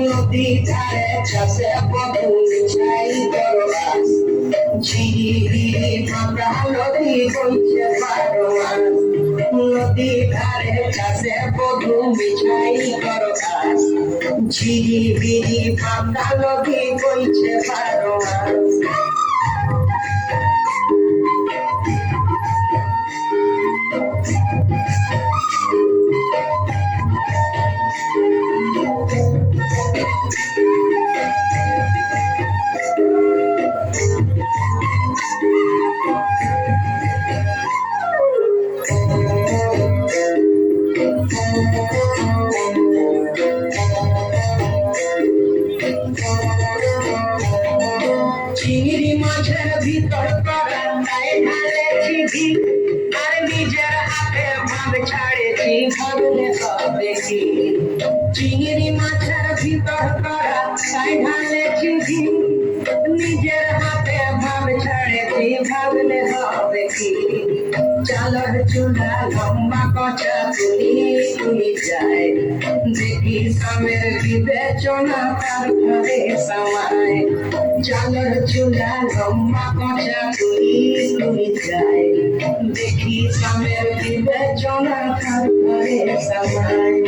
নদী ধারে চাষে পথে চাই করবাস ঝিরি ভাঙা নদী বইছে পারবাস নদী ধারে চাষে পথে চাই করবাস ঝিরি ভাঙা নদী বইছে পারবাস চিংড়ি মাছের ভিতর কড়াই ঢালেছি আর নিজের হাতে ভাগ ছাড়েছি ভাবলে হবে কি চিংড়ি মাছের ভিতর কড়াই ঢালেছি নিজের হাতে ভাগ ছাড়েছি ভাবলে হবে কি চালর চুলা লম্বা কচা তুলি যায় দেখি সামের বিবেচনা তার ঘরে সমায় চালর চুলা লম্বা কচা তুলি যায় দেখি সামের বিবেচনা তার ঘরে সমায়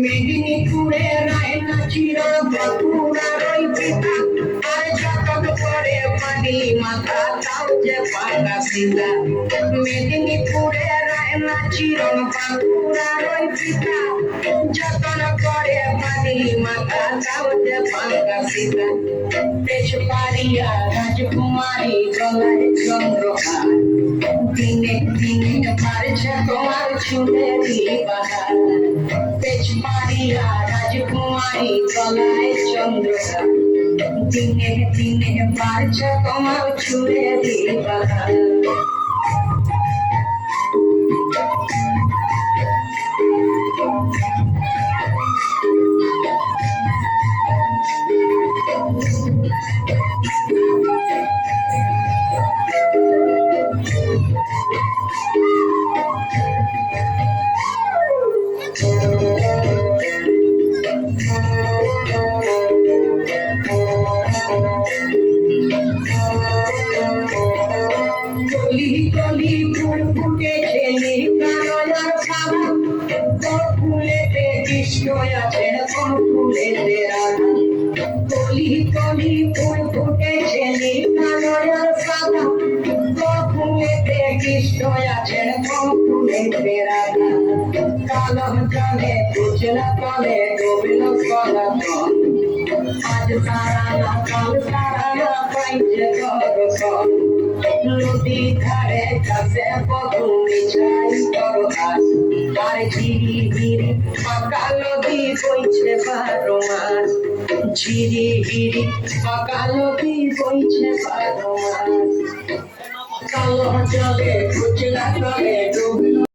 মেদিনীপুরে রায়না চির বাঁকুড়ার ওই পিতা আর যতন করে পানি মাথা তাও যে পাটা সিধা মেদিনীপুরে রায়না চির বাঁকুড়ার ওই পিতা যতন করে পানি মাথা তাও যে পাটা সিধা পেশ পারিয়া রাজকুমারী গলায় চন্দ্রহার দিনে দিনে পারছে তোমার ছুঁড়ে বাহার পেশ পারিয়া রাজকুমারী গলায় চন্দ্রহার দিনে দিনে পারছে তোমার ছুঁড়ে বাহার গলি গলি ফুল ফুটেছে নীলকাননের খাওয়া তোর ফুলেতে কৃষ্ণ আছে তোর ফুলেতে রাধা গলি গলি ফুল ফুটেছে নীলকাননের খাওয়া তোর ফুলেতে কৃষ্ণ আছে তোর ফুলেতে রাধা কালম জলে বুঝলা তলে গোবিন্দ কলাতন আজ সারা না কাল সারা না পাইছে দর্শন নদী ধারে চাষে পথুমি চাই করবাস আর ঝিরি হিরি পাকা নদী বইছে 12 মাস ঝিরি হিরি পাকা নদী বইছে 12 মাস কালো জলে বুঝলা তলে